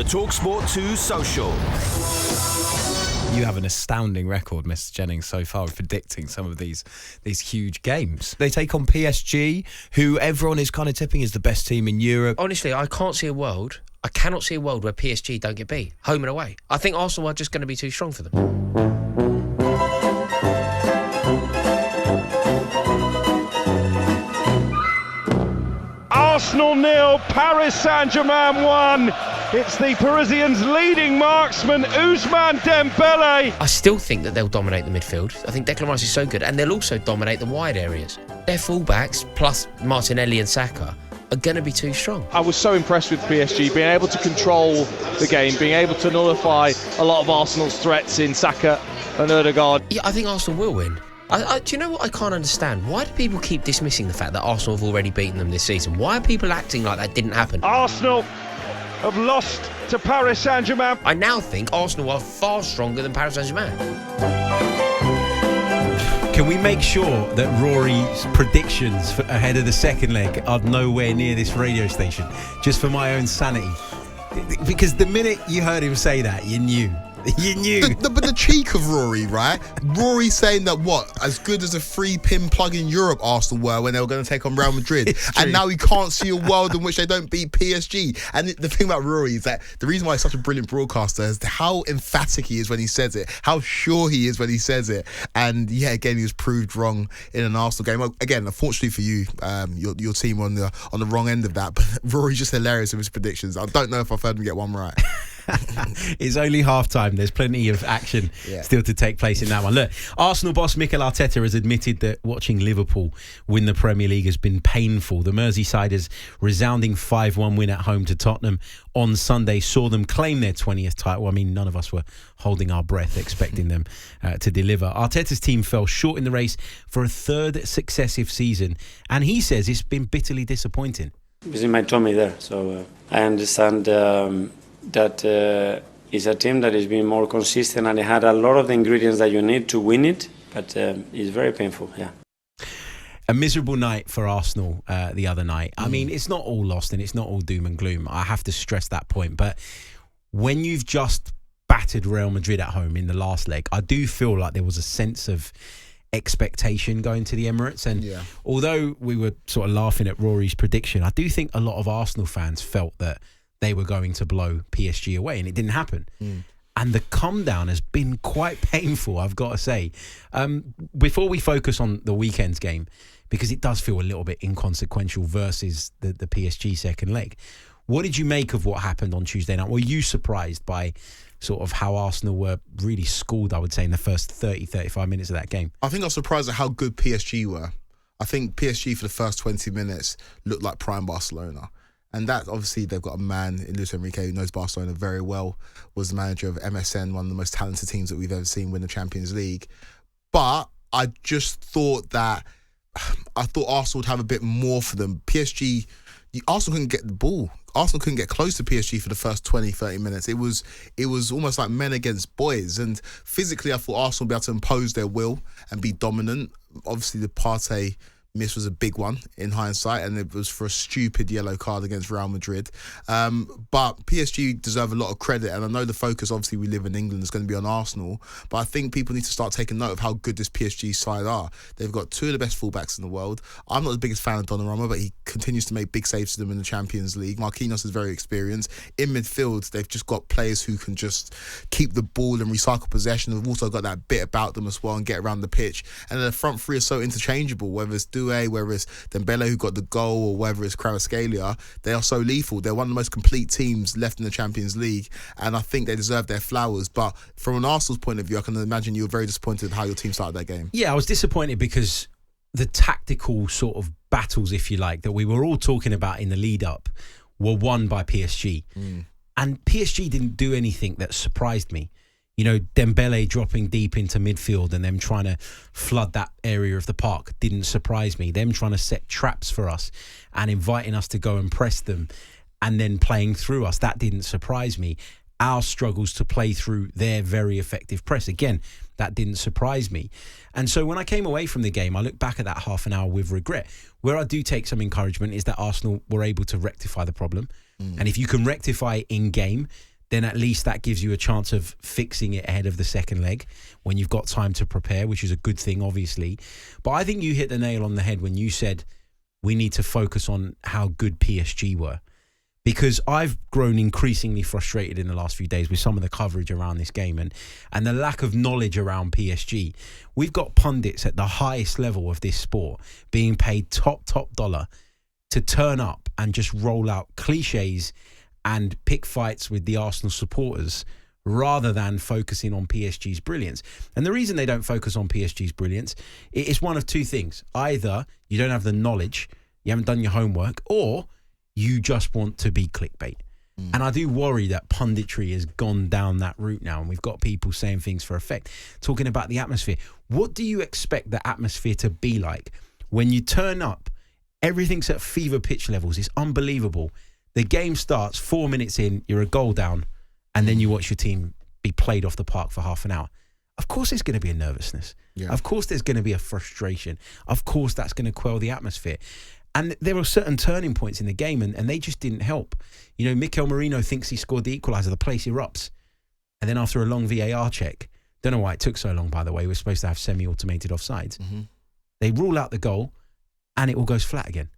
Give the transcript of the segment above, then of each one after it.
The TalkSport 2 Social. You have an astounding record, Mr. Jennings, so far of predicting some of these huge games. They take on PSG, who everyone is kind of tipping is the best team in Europe. Honestly, I cannot see a world where PSG don't get beat, home and away. I think Arsenal are just going to be too strong for them. Arsenal 0, Paris Saint-Germain 1. It's the Parisians' leading marksman, Ousmane Dembele. I still think that they'll dominate the midfield. I think Declan Rice is so good, and they'll also dominate the wide areas. Their fullbacks, plus Martinelli and Saka, are going to be too strong. I was so impressed with PSG being able to control the game, being able to nullify a lot of Arsenal's threats in Saka and Odegaard. Yeah, I think Arsenal will win. Do you know what I can't understand? Why do people keep dismissing the fact that Arsenal have already beaten them this season? Why are people acting like that didn't happen? Arsenal have lost to Paris Saint-Germain. I now think Arsenal are far stronger than Paris Saint-Germain. Can we make sure that Rory's predictions ahead of the second leg are nowhere near this radio station, just for my own sanity? Because the minute you heard him say that, you knew. You knew. But the cheek of Rory, right? Rory saying that as good as a 3-pin plug in Europe Arsenal were when they were going to take on Real Madrid, and now he can't see a world in which they don't beat PSG. And the thing about Rory is that the reason why he's such a brilliant broadcaster is how emphatic he is when he says it, how sure he is when he says it. And yeah, again, he was proved wrong in an Arsenal game. Again, unfortunately for you, your team on the wrong end of that. But Rory's just hilarious with his predictions. I don't know if I've heard him get one right. It's only half time. There's plenty of action still to take place in that one. Look, Arsenal boss Mikel Arteta has admitted that watching Liverpool win the Premier League has been painful. The Merseysiders' resounding 5-1 win at home to Tottenham on Sunday saw them claim their 20th title. I mean, none of us were holding our breath expecting them to deliver. Arteta's team fell short in the race for a third successive season, and he says it's been bitterly disappointing. It's in my tummy there, so I understand that it's a team that has been more consistent and it had a lot of the ingredients that you need to win it, but it's very painful, yeah. A miserable night for Arsenal the other night. I mean, it's not all lost and it's not all doom and gloom. I have to stress that point. But when you've just battered Real Madrid at home in the last leg, I do feel like there was a sense of expectation going to the Emirates. And although we were sort of laughing at Rory's prediction, I do think a lot of Arsenal fans felt that they were going to blow PSG away, and it didn't happen. And the come down has been quite painful, I've got to say. Before we focus on the weekend's game, because it does feel a little bit inconsequential versus the PSG second leg, what did you make of what happened on Tuesday night? Were you surprised by sort of how Arsenal were really schooled, I would say, in the first 30, 35 minutes of that game? I think I was surprised at how good PSG were. I think PSG for the first 20 minutes looked like prime Barcelona. And that, obviously, they've got a man in Luis Enrique who knows Barcelona very well, was the manager of MSN, one of the most talented teams that we've ever seen win the Champions League. But I just thought Arsenal would have a bit more for them. Arsenal couldn't get the ball. Arsenal couldn't get close to PSG for the first 20, 30 minutes. It was almost like men against boys. And physically, I thought Arsenal would be able to impose their will and be dominant. Obviously, the Partey miss was a big one in hindsight, and it was for a stupid yellow card against Real Madrid. But PSG deserve a lot of credit, and I know the focus, obviously we live in England, is going to be on Arsenal, but I think people need to start taking note of how good this PSG side are. They've got two of the best fullbacks in the world. I'm not the biggest fan of Donnarumma, but he continues to make big saves to them in the Champions League. Marquinhos is very experienced. In midfield, they've just got players who can just keep the ball and recycle possession. They've also got that bit about them as well and get around the pitch. And the front three are so interchangeable, whether it's Doué, whether it's Dembele who got the goal, or whether it's Kvaratskhelia, they are so lethal. They're one of the most complete teams left in the Champions League, and I think they deserve their flowers. But from an Arsenal's point of view, I can imagine you were very disappointed with how your team started that game. Yeah, I was disappointed because the tactical sort of battles, if you like, that we were all talking about in the lead up were won by PSG. And PSG didn't do anything that surprised me. You know, Dembele dropping deep into midfield and them trying to flood that area of the park didn't surprise me. Them trying to set traps for us and inviting us to go and press them and then playing through us, that didn't surprise me. Our struggles to play through their very effective press, again, that didn't surprise me. And so when I came away from the game, I look back at that half an hour with regret. Where I do take some encouragement is that Arsenal were able to rectify the problem. And if you can rectify it in game, then at least that gives you a chance of fixing it ahead of the second leg when you've got time to prepare, which is a good thing, obviously. But I think you hit the nail on the head when you said we need to focus on how good PSG were. Because I've grown increasingly frustrated in the last few days with some of the coverage around this game and the lack of knowledge around PSG. We've got pundits at the highest level of this sport being paid top dollar to turn up and just roll out cliches and pick fights with the Arsenal supporters rather than focusing on PSG's brilliance. And the reason they don't focus on PSG's brilliance is one of two things. Either you don't have the knowledge, you haven't done your homework, or you just want to be clickbait. And I do worry that punditry has gone down that route now, and we've got people saying things for effect, talking about the atmosphere. What do you expect the atmosphere to be like when you turn up? Everything's at fever pitch levels. It's unbelievable. The game starts 4 minutes in, you're a goal down, and then you watch your team be played off the park for half an hour. Of course there's going to be a nervousness. Yeah. Of course there's going to be a frustration. Of course that's going to quell the atmosphere. And there were certain turning points in the game, and they just didn't help. You know, Mikel Merino thinks he scored the equaliser. The place erupts. And then after a long VAR check, don't know why it took so long, by the way. We're supposed to have semi-automated offsides. They rule out the goal, and it all goes flat again.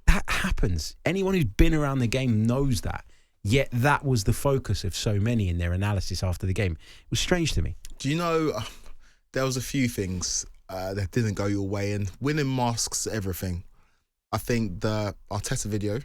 That happens. Anyone who's been around the game knows that. Yet that was the focus of so many in their analysis after the game. It was strange to me. Do you know, there was a few things that didn't go your way, and winning masks everything. I think the Arteta video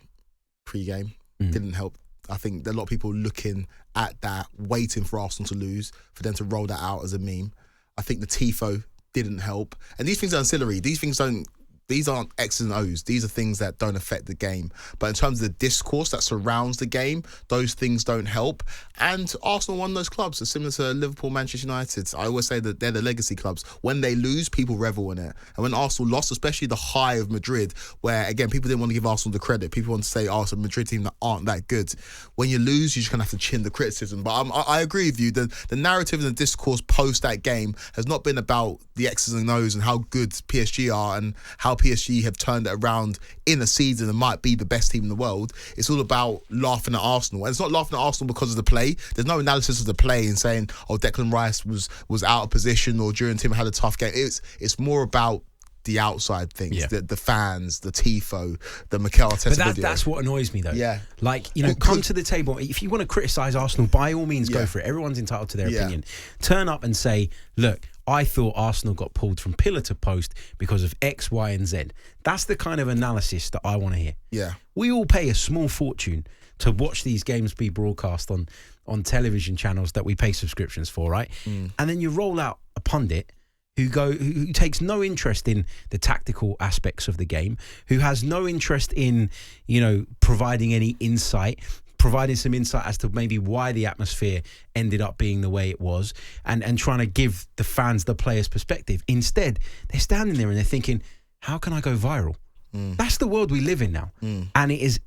pre-game didn't help. I think there are a lot of people looking at that, waiting for Arsenal to lose, for them to roll that out as a meme. I think the tifo didn't help. And these things are ancillary. These aren't X's and O's. These are things that don't affect the game. But in terms of the discourse that surrounds the game, those things don't help. And Arsenal won those clubs. It's similar to Liverpool, Manchester United. I always say that they're the legacy clubs. When they lose, people revel in it. And when Arsenal lost, especially the high of Madrid, where, again, people didn't want to give Arsenal the credit. People want to say, oh, it's a Madrid team that aren't that good. When you lose, you're just going to have to chin the criticism. But I agree with you. The narrative and the discourse post that game has not been about the X's and O's and how good PSG are and how PSG have turned it around in a season and might be the best team in the world. It's all about laughing at Arsenal. And it's not laughing at Arsenal because of the play. There's no analysis of the play and saying, oh, Declan Rice was out of position or Duran Tim had a tough game. It's more about the outside things, the fans, the tifo, the Mikel Arteta video. That's what annoys me, though. Yeah. Like, you know, come to the table. If you want to criticise Arsenal, by all means, go for it. Everyone's entitled to their opinion. Turn up and say, look, I thought Arsenal got pulled from pillar to post because of X, Y, and Z. That's the kind of analysis that I want to hear. Yeah. We all pay a small fortune to watch these games be broadcast on television channels that we pay subscriptions for, right? And then you roll out a pundit who takes no interest in the tactical aspects of the game, who has no interest in, you know, providing any insight, providing some insight as to maybe why the atmosphere ended up being the way it was, and trying to give the fans, the players' perspective. Instead, they're standing there and they're thinking, how can I go viral? That's the world we live in now. And it has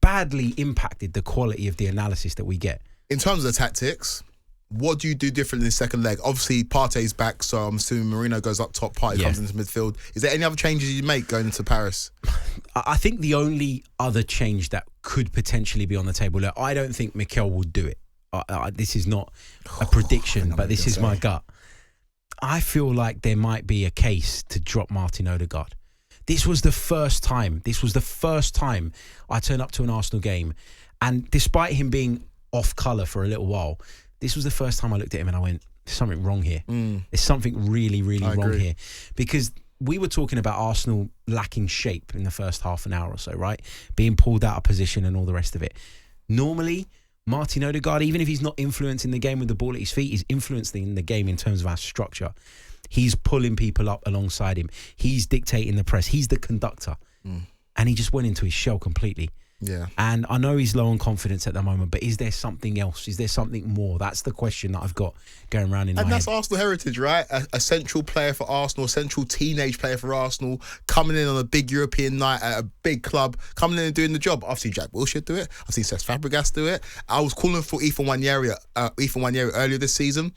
badly impacted the quality of the analysis that we get. In terms of the tactics, what do you do differently in the second leg? Obviously, Partey's back, so I'm assuming Marino goes up top, Partey comes into midfield. Is there any other changes you make going into Paris? I think the only other change that could potentially be on the table, look, I don't think Mikel will do it. This is not a prediction, but this is my gut. I feel like there might be a case to drop Martin Ødegaard. This was the first time I turned up to an Arsenal game, and despite him being off colour for a little while, this was the first time I looked at him and I went, there's something wrong here. There's something really, really wrong here. Because we were talking about Arsenal lacking shape in the first half an hour or so, right? Being pulled out of position and all the rest of it. Normally, Martin Ødegaard, even if he's not influencing the game with the ball at his feet, he's influencing the game in terms of our structure. He's pulling people up alongside him. He's dictating the press. He's the conductor. And he just went into his shell completely. Yeah. And I know he's low on confidence at the moment, but is there something else? Is there something more? That's the question that I've got going around in my head. And that's Arsenal heritage, right? A central player for Arsenal, a central teenage player for Arsenal, coming in on a big European night at a big club, coming in and doing the job. I've seen Jack Wilshere do it. I've seen Cesc Fabregas do it. I was calling for Ethan Nwaneri earlier this season.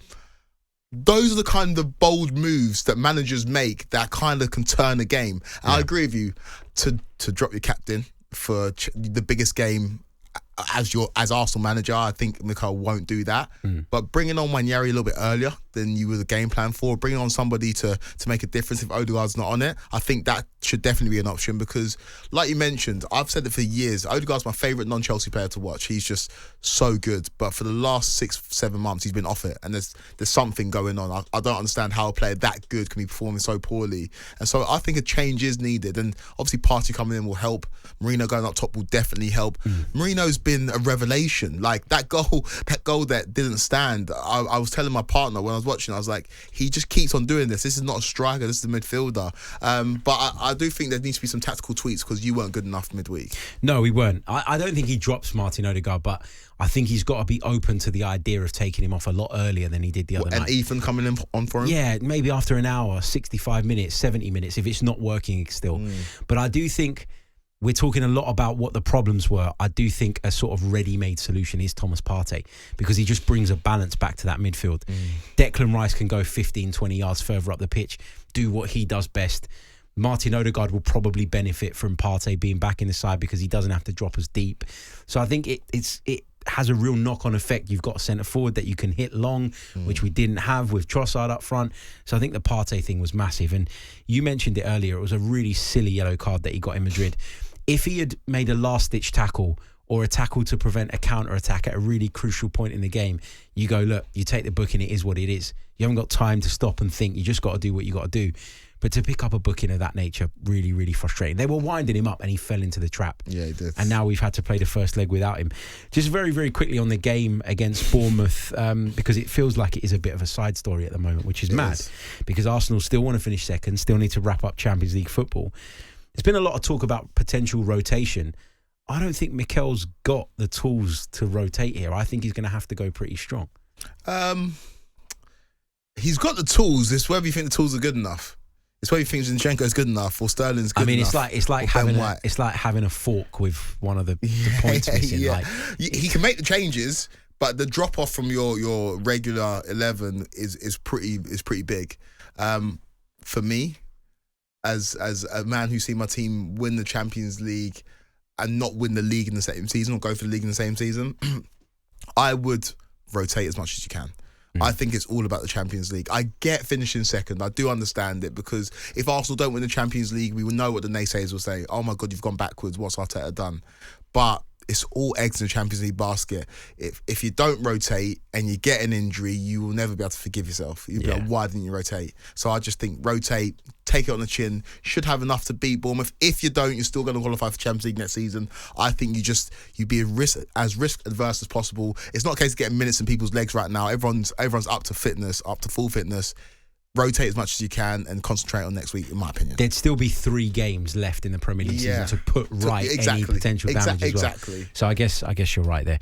Those are the kind of bold moves that managers make that kind of can turn a game. And I agree with you, to drop your captain for the biggest game as Arsenal manager, I think Mikel won't do that. But bringing on Wanyeri a little bit earlier than you were the game plan for, bringing on somebody to make a difference if Odegaard's not on it, I think that should definitely be an option because, like you mentioned, I've said it for years, Odegaard's my favourite non-Chelsea player to watch. He's just so good. But for the last 6-7 months, he's been off it, and there's something going on. I don't understand how a player that good can be performing so poorly. And so I think a change is needed. And obviously, Partey coming in will help. Marino going up top will definitely help. Marino's been a revelation. Like that goal that didn't stand. I was telling my partner when I was watching, I was like, he just keeps on doing this. This is not a striker, this is a midfielder. But I do think there needs to be some tactical tweaks because you weren't good enough midweek. No, we weren't. I don't think he drops Martin Ødegaard, but I think he's got to be open to the idea of taking him off a lot earlier than he did the other night. And Ethan coming in on for him? Yeah, maybe after an hour, 65 minutes, 70 minutes, if it's not working still. But I do think we're talking a lot about what the problems were. I do think a sort of ready-made solution is Thomas Partey because he just brings a balance back to that midfield. Declan Rice can go 15, 20 yards further up the pitch, do what he does best. Martin Ødegaard will probably benefit from Partey being back in the side because he doesn't have to drop as deep. So I think it has a real knock-on effect. You've got a centre-forward that you can hit long, which we didn't have with Trossard up front. So I think the Partey thing was massive. And you mentioned it earlier, it was a really silly yellow card that he got in Madrid. If he had made a last-ditch tackle or a tackle to prevent a counter-attack at a really crucial point in the game, you go, look, you take the booking, it is what it is. You haven't got time to stop and think. You just got to do what you got to do. But to pick up a booking of that nature, really, really frustrating. They were winding him up and he fell into the trap. Yeah, he did. And now we've had to play the first leg without him. Just very, very quickly on the game against Bournemouth, because it feels like it is a bit of a side story at the moment, which is mad. Because Arsenal still want to finish second, still need to wrap up Champions League football. There's been a lot of talk about potential rotation. I don't think Mikel's got the tools to rotate here. I think he's going to have to go pretty strong. He's got the tools. It's whether you think the tools are good enough. It's whether you think Zinchenko is good enough or Sterling's good enough. It's like having a fork with one of the points missing. Yeah. Like he can make the changes, but the drop off from your regular 11 is pretty big. For me, as a man who's seen my team win the Champions League and not win the league in the same season or go for the league in the same season, I would rotate as much as you can. I think it's all about the Champions League. I get finishing second. I do understand it because if Arsenal don't win the Champions League, we will know what the naysayers will say. Oh my God, you've gone backwards. What's Arteta done? But it's all eggs in the Champions League basket. If you don't rotate and you get an injury, you will never be able to forgive yourself. You'll be like, why didn't you rotate? So I just think rotate, take it on the chin, should have enough to beat Bournemouth. If you don't, you're still going to qualify for Champions League next season. I think you be as risk adverse as possible. It's not a case of getting minutes in people's legs right now. Everyone's up to fitness, up to full fitness. Rotate as much as you can and concentrate on next week, in my opinion. There'd still be 3 games left in the Premier League season to put right any potential damage as well. Exactly. So I guess you're right there.